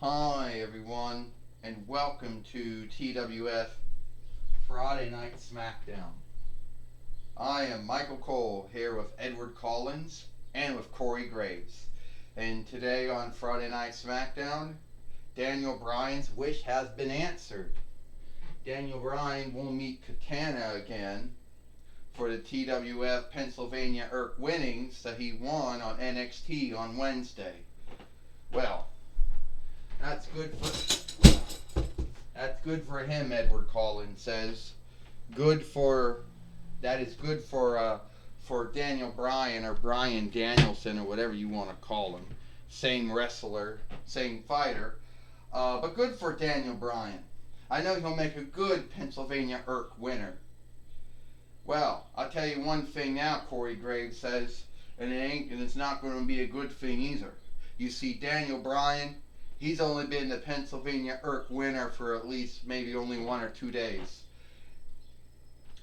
Hi everyone, and welcome to TWF Friday Night Smackdown. I am Michael Cole here with Edward Collins and with Corey Graves. And today on Friday Night Smackdown, Daniel Bryan's wish has been answered. Daniel Bryan will meet Katana again for the TWF Pennsylvania Irk winnings that he won on NXT on Wednesday. Well, that's good for him, Edward Collins says. That is good for Daniel Bryan or Bryan Danielson or whatever you want to call him. Same wrestler, same fighter, but good for Daniel Bryan. I know he'll make a good Pennsylvania Irk winner. Well, I'll tell you one thing now, Corey Graves says, and it's not going to be a good thing either. You see, Daniel Bryan, he's only been the Pennsylvania Irk winner for at least maybe only 1 or 2 days.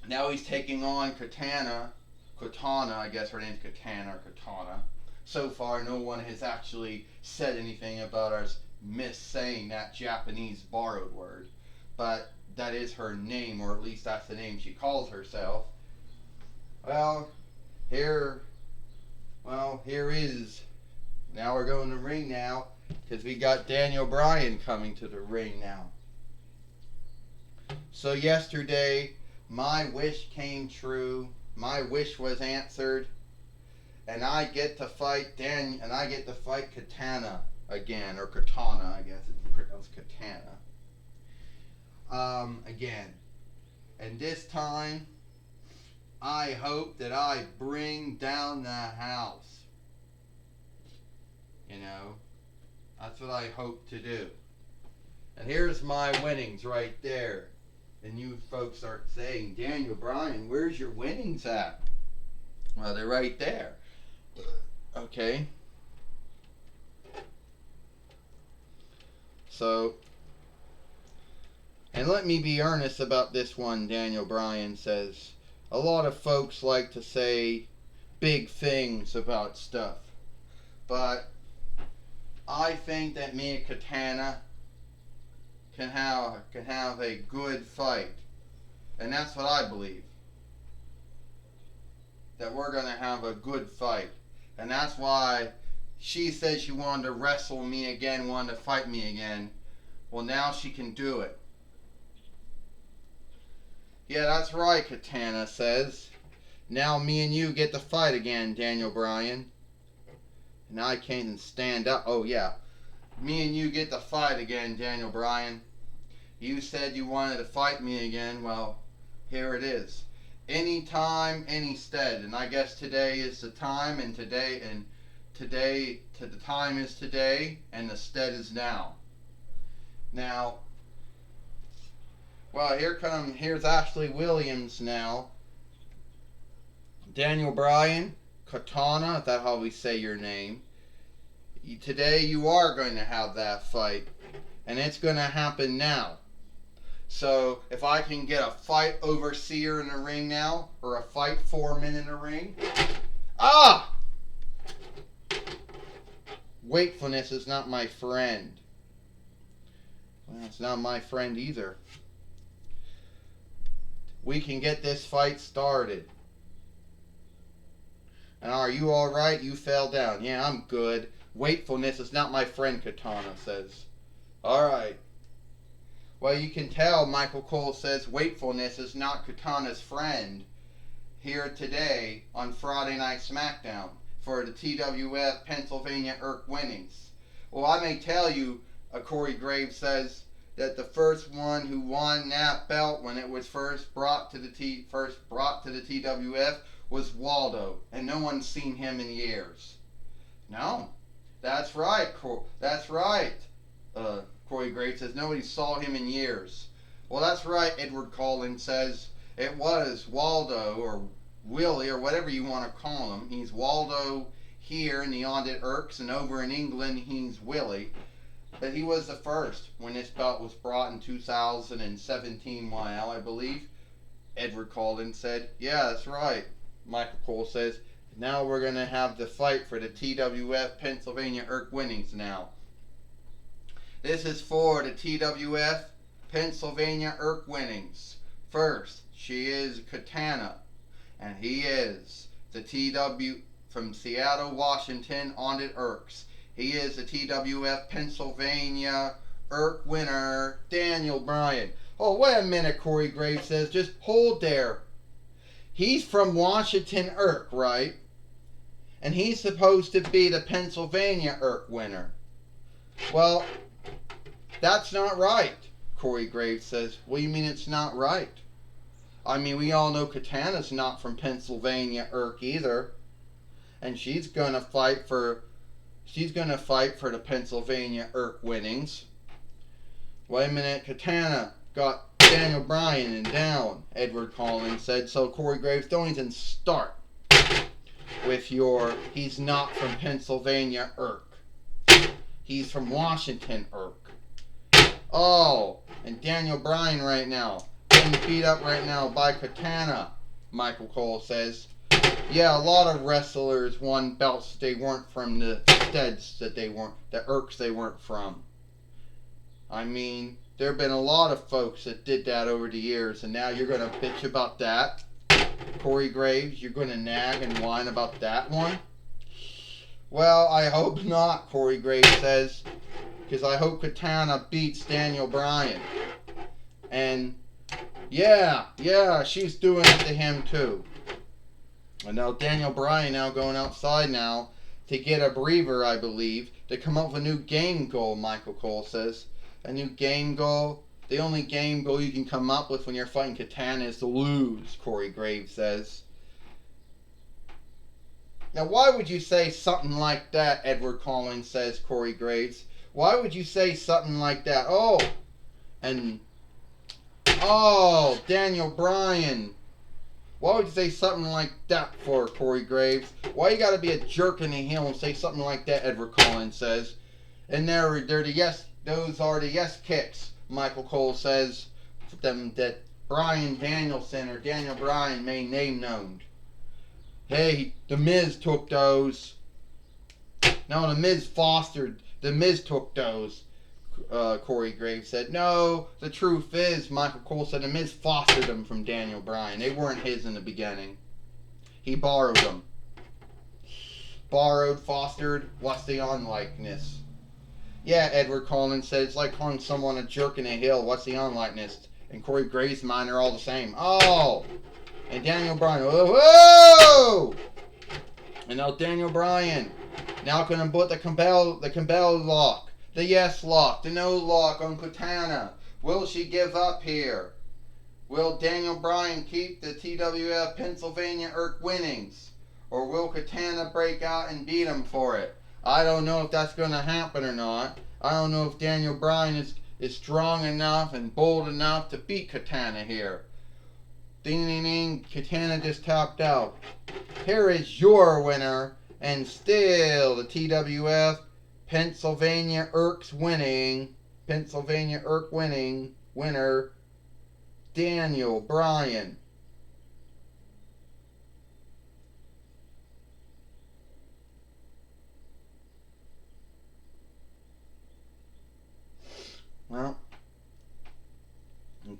Now he's taking on Katana, I guess her name's Katana or Katana. So far, no one has actually said anything about us saying that Japanese borrowed word. But that is her name, or at least that's the name she calls herself. Well, here is. Now we're going to the ring now, because we got Daniel Bryan coming to the ring now. So yesterday, my wish came true. My wish was answered, and I get to fight Katana again, or Katana, I guess it's pronounced Katana. Again, and this time, I hope that I bring down the house. You know, that's what I hope to do. And here's my winnings right there. And you folks are saying, Daniel Bryan, where's your winnings at? Well, they're right there. Okay. So, and let me be earnest about this one, Daniel Bryan says. A lot of folks like to say big things about stuff. But I think that me and Katana can have a good fight. And that's what I believe. That we're going to have a good fight. And that's why she said she wanted to wrestle me again, wanted to fight me again. Well, now she can do it. Yeah, that's right, Katana says. Now me and you get to fight again, Daniel Bryan. And I can't stand up. Oh, yeah. Me and you get to fight again, Daniel Bryan. You said you wanted to fight me again. Well, here it is. Anytime, any stead. And I guess today is the time, and the time is today, and the stead is now. Now, well, here's Ashley Williams now. Daniel Bryan, Katana, is that how we say your name? Today you are going to have that fight, and it's going to happen now. So if I can get a fight overseer in the ring now, or a fight foreman in the ring. Ah! Wakefulness is not my friend. Well, it's not my friend either. We can get this fight started. And are you alright? You fell down. Yeah, I'm good. Wakefulness is not my friend, Katana says. Alright. Well, you can tell, Michael Cole says, wakefulness is not Katana's friend here today on Friday Night Smackdown for the TWF Pennsylvania Irk winnings. Well, I may tell you, Corey Graves says, that the first one who won that belt when it was first brought to the TWF was Waldo, and no one's seen him in years. No, that's right. That's right. Corey Graves says nobody saw him in years. Well, that's right. Edward Collins says it was Waldo or Willie or whatever you want to call him. He's Waldo here in the Ondit Irks, and over in England he's Willie. But he was the first when this belt was brought in 2017, I believe. Edward Collins said, yeah, that's right. Michael Cole says, now we're going to have the fight for the TWF Pennsylvania Irk winnings now. This is for the TWF Pennsylvania Irk winnings. First, she is Katana, and he is the TW from Seattle, Washington, on the Irks. He is the TWF Pennsylvania Irk winner, Daniel Bryan. Oh, wait a minute, Corey Graves says. Just hold there. He's from Washington Irk, right? And he's supposed to be the Pennsylvania Irk winner. Well, that's not right, Corey Graves says. What do you mean it's not right? I mean, we all know Katana's not from Pennsylvania Irk either. And she's gonna fight for the Pennsylvania Irk winnings. Wait a minute, Katana got Daniel Bryan down, Edward Collins said. So Corey Graves, don't even start with your he's not from Pennsylvania Irk. He's from Washington Irk. Oh, and Daniel Bryan right now getting beat up right now by Katana, Michael Cole says. Yeah, a lot of wrestlers won belts they weren't from the steads that they weren't, the Irks they weren't from. I mean, there have been a lot of folks that did that over the years, and now you're going to bitch about that? Corey Graves, you're going to nag and whine about that one? Well, I hope not, Corey Graves says, because I hope Katana beats Daniel Bryan. And, yeah, she's doing it to him too. And now Daniel Bryan now going outside now to get a breather, I believe, to come up with a new game goal, Michael Cole says. A new game goal. The only game goal you can come up with when you're fighting Katana is to lose, Corey Graves says. Now, why would you say something like that, Edward Collins says, Corey Graves? Why would you say something like that? Oh, Daniel Bryan. Why would you say something like that for, Corey Graves? Why you gotta be a jerk in the heel and say something like that, Edward Collins says. And they're the yes, those are the yes kicks, Michael Cole says, them that Bryan Danielson or Daniel Bryan may name known. Hey, The Miz took those. No, The Miz took those, Corey Graves said. No, the truth is, Michael Cole said, The Miz fostered them from Daniel Bryan. They weren't his in the beginning. He borrowed them. Borrowed, fostered, what's the unlikeness? Yeah, Edward Collins said, it's like calling someone a jerk in a hill. What's the unlikeness? And Corey Graves' mine are all the same. Oh! And Daniel Bryan, whoa! And now Daniel Bryan, now going to put the compel lock, the yes lock, the no lock on Katana. Will she give up here? Will Daniel Bryan keep the TWF Pennsylvania Irk winnings? Or will Katana break out and beat him for it? I don't know if that's going to happen or not. I don't know if Daniel Bryan is strong enough and bold enough to beat Katana here. Ding ding ding, Katana just tapped out. Here is your winner, and still the TWF Pennsylvania Irk winner, Daniel Bryan. Well,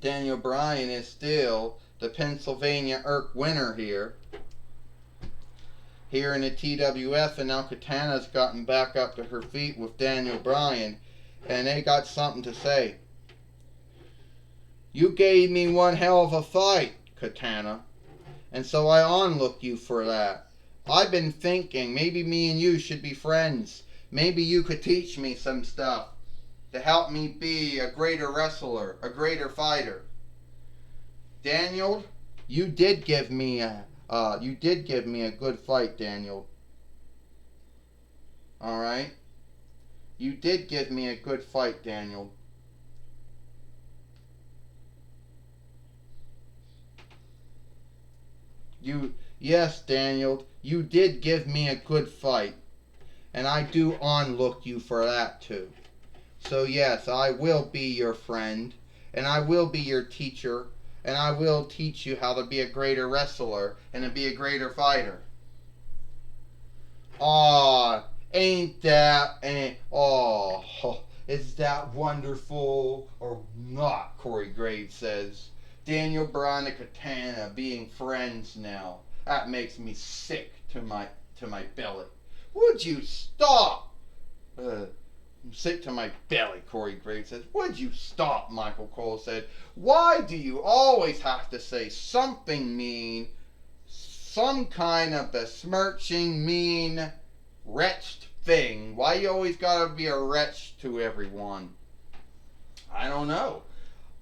Daniel Bryan is still the Pennsylvania Irk winner here in the TWF, and now Katana's gotten back up to her feet with Daniel Bryan, and they got something to say. You gave me one hell of a fight, Katana, and so I onlooked you for that. I've been thinking maybe me and you should be friends. Maybe you could teach me some stuff to help me be a greater wrestler, a greater fighter. Daniel, you did give me a good fight, Daniel. All right? You did give me a good fight, Daniel. Yes, Daniel, you did give me a good fight. And I do onlook you for that too. So yes, I will be your friend, and I will be your teacher, and I will teach you how to be a greater wrestler and to be a greater fighter. Aw, ain't that, is that wonderful or not? Corey Graves says. Daniel Bryan and Katana being friends now. That makes me sick to my belly. Would you stop? I'm sick to my belly, Corey Graves says. Would you stop? Michael Cole said. Why do you always have to say something mean? Some kind of besmirching, mean, wretched thing. Why you always gotta be a wretch to everyone? I don't know.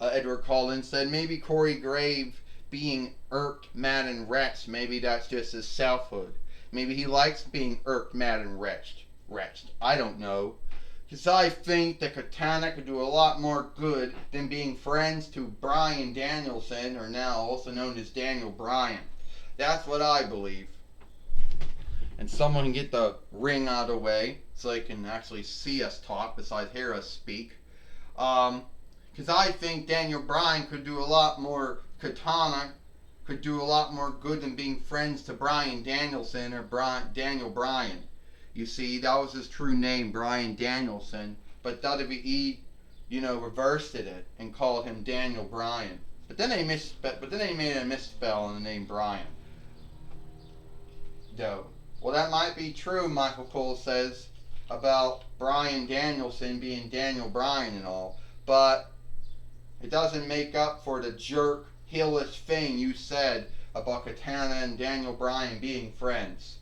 Edward Collins said maybe Corey Graves being irked, mad, and wretched. Maybe that's just his selfhood. Maybe he likes being irked, mad, and wretched. I don't know. Because I think that Katana could do a lot more good than being friends to Bryan Danielson, or now also known as Daniel Bryan. That's what I believe. And someone can get the ring out of the way so they can actually see us talk besides hear us speak. Because I think Daniel Bryan could do a lot more, Katana could do a lot more good than being friends to Bryan Danielson or Daniel Bryan. You see, that was his true name, Bryan Danielson. But WWE, reversed it and called him Daniel Bryan. But then they made a misspell in the name Bryan. Though. Well, that might be true, Michael Cole says, about Bryan Danielson being Daniel Bryan and all. But it doesn't make up for the jerk, heelish thing you said about Katana and Daniel Bryan being friends.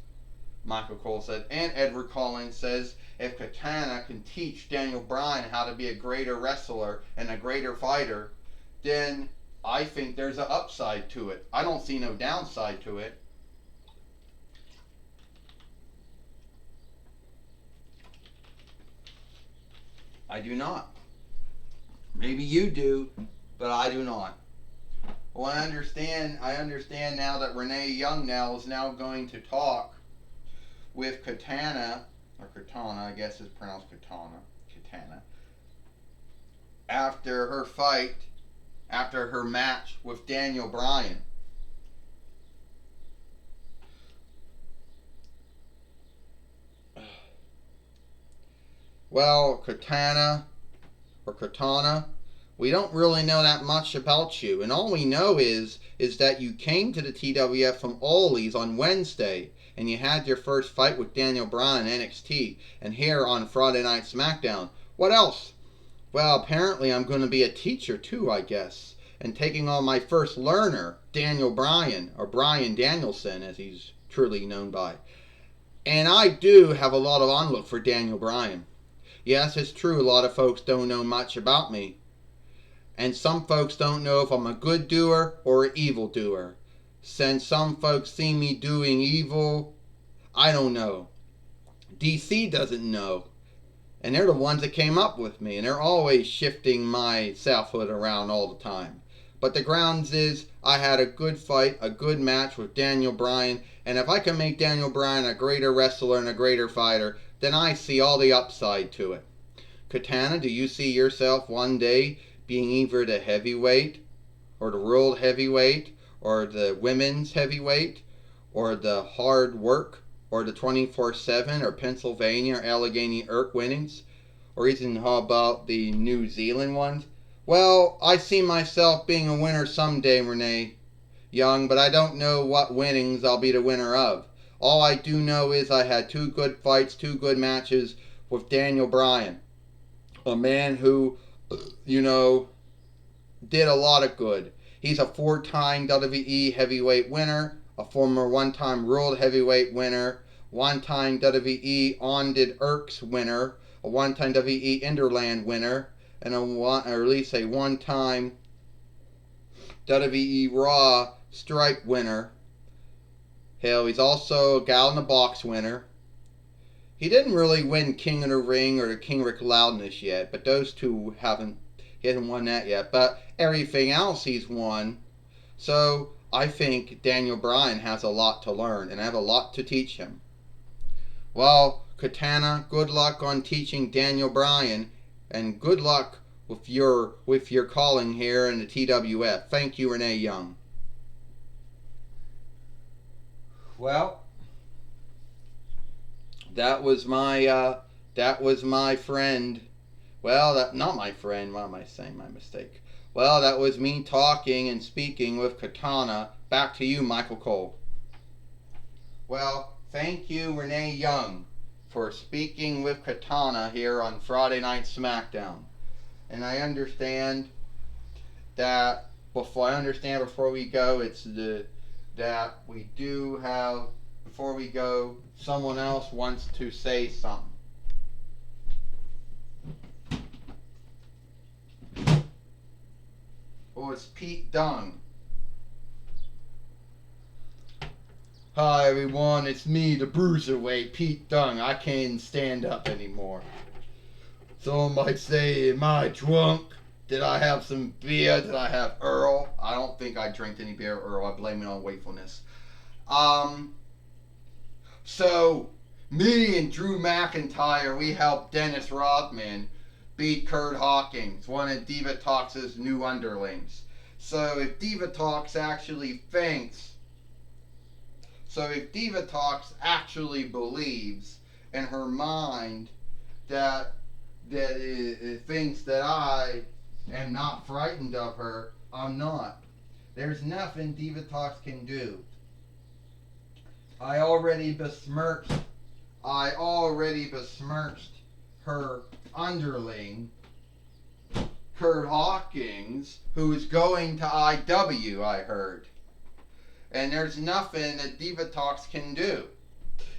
Michael Cole said. And Edward Collins says if Katana can teach Daniel Bryan how to be a greater wrestler and a greater fighter, then I think there's an upside to it. I don't see no downside to it. I do not. Maybe you do, but I do not. Well, I understand now that Renee Young is now going to talk with Katana, or Katana, I guess it's pronounced Katana, after her match with Daniel Bryan. Well, Katana, we don't really know that much about you, and all we know is that you came to the TWF from Ollie's on Wednesday, and you had your first fight with Daniel Bryan in NXT, and here on Friday Night Smackdown. What else? Well, apparently I'm going to be a teacher too, I guess, and taking on my first learner, Daniel Bryan, or Bryan Danielson, as he's truly known by. And I do have a lot of onlook for Daniel Bryan. Yes, it's true, a lot of folks don't know much about me. And some folks don't know if I'm a good doer or an evil doer. Since some folks see me doing evil, I don't know. DC doesn't know. And they're the ones that came up with me. And they're always shifting my selfhood around all the time. But the grounds is I had a good fight, a good match with Daniel Bryan. And if I can make Daniel Bryan a greater wrestler and a greater fighter, then I see all the upside to it. Katana, do you see yourself one day being either the heavyweight, or the world heavyweight, or the women's heavyweight, or the hard work, or the 24/7, or Pennsylvania, or Allegheny Irk winnings, or even how about the New Zealand ones? Well, I see myself being a winner someday, Renee Young, but I don't know what winnings I'll be the winner of. All I do know is I had 2 good fights, 2 good matches with Daniel Bryan. A man who, did a lot of good. He's a 4-time WWE heavyweight winner, a former 1-time world heavyweight winner, 1-time WWE Onded Irks winner, a 1-time WWE Interland winner, and a 1-time WWE Raw Stripe winner. Hell, he's also a Gal in the Box winner. He didn't really win King of the Ring or the King Rick Loudness yet, but those two he hasn't won that yet. But everything else he's won. So I think Daniel Bryan has a lot to learn, and I have a lot to teach him. Well, Katana, good luck on teaching Daniel Bryan, and good luck with your calling here in the TWF. Thank you, Renee Young. Well, that was my friend Well, that not my friend. What am I saying? My mistake. Well, that was me talking and speaking with Katana. Back to you, Michael Cole. Well, thank you, Renee Young, for speaking with Katana here on Friday Night Smackdown. And I understand that before we go, that we do have, before we go, someone else wants to say something. Oh, it's Pete Dunne. Hi everyone, it's me, the Bruiserweight, Pete Dunne. I can't stand up anymore. Someone might say, am I drunk? Did I have some beer? Did I have Earl? I don't think I drank any beer or Earl. I blame it on wakefulness. So, me and Drew McIntyre, we helped Dennis Rodman beat Kurt Hawkins, one of Diva Talks' new underlings. So if Diva Talks actually believes in her mind that it thinks that I am not frightened of her, I'm not. There's nothing Diva Talks can do. I already besmirched her underling, Kurt Hawkins, who's going to IW, I heard. And there's nothing that Diva Talks can do.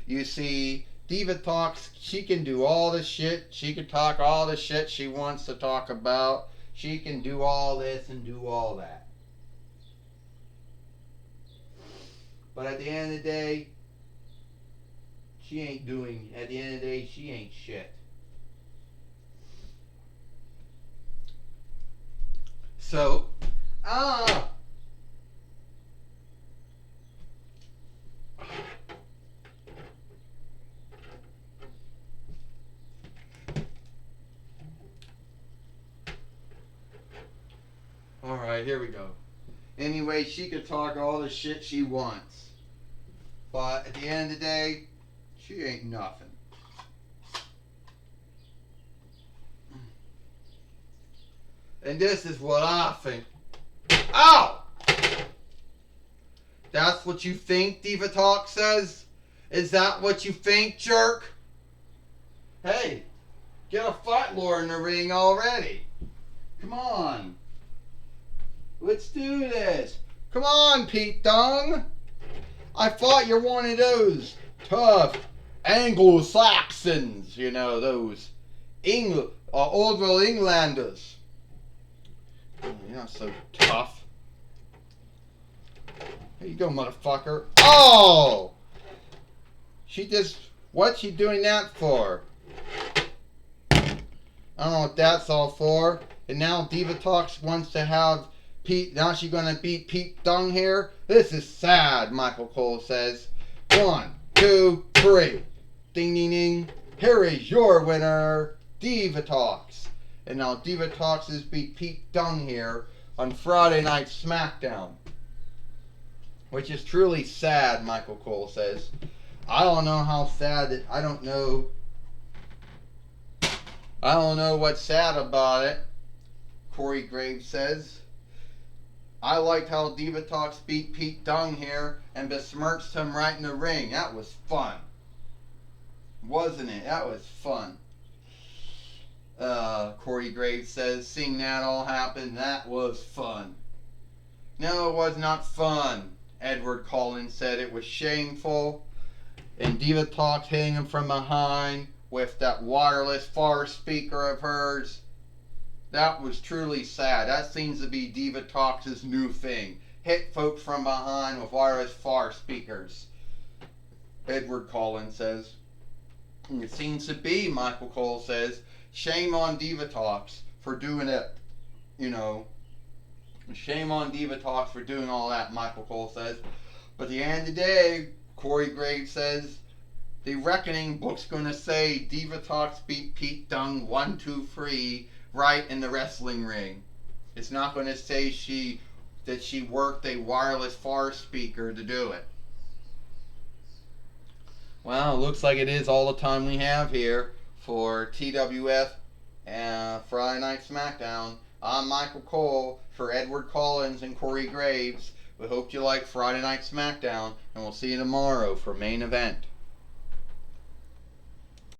You see, Diva Talks, she can do all the shit. She can talk all the shit she wants to talk about. She can do all this and do all that. But at the end of the day, she ain't shit. So, alright, here we go. Anyway, she could talk all the shit she wants. But at the end of the day, she ain't nothing. And this is what I think. Ow! That's what you think, Diva Talk says? Is that what you think, jerk? Hey, get a fight lord in the ring already. Come on. Let's do this. Come on, Pete Dunne. I thought you're one of those tough Anglo-Saxons, you know, those Oldville Englanders. You're not so tough. Here you go, motherfucker. Oh! What's she doing that for? I don't know what that's all for. And now Diva Talks wants to have Pete, now she's gonna beat Pete Dunne here? This is sad, Michael Cole says. 1, 2, 3. Ding, ding, ding. Here is your winner, Diva Talks. And now Diva Talks has beat Pete Dunne here on Friday Night Smackdown. Which is truly sad, Michael Cole says. I don't know how sad I don't know what's sad about it, Corey Graves says. I liked how Diva Talks beat Pete Dunne here and besmirched him right in the ring. That was fun. Wasn't it? That was fun. Corey Graves says, seeing that all happen, that was fun. No, it was not fun. Edward Collins said it was shameful. And Diva Talks hitting him from behind with that wireless far speaker of hers. That was truly sad. That seems to be Diva Talks' new thing. Hit folks from behind with wireless far speakers. Edward Collins says. And it seems to be, Michael Cole says, shame on Diva Talks for doing it. You know, shame on Diva Talks for doing all that, Michael Cole says. But at the end of the day, Corey Graves says, the Reckoning book's going to say Diva Talks beat Pete Dunne 1, 2, 3 right in the wrestling ring. It's not going to say that she worked a wireless far speaker to do it. Well, it looks like it is all the time we have here for TWF Friday Night Smackdown. I'm Michael Cole for Edward Collins and Corey Graves. We hope you like Friday Night Smackdown, and we'll see you tomorrow for main event.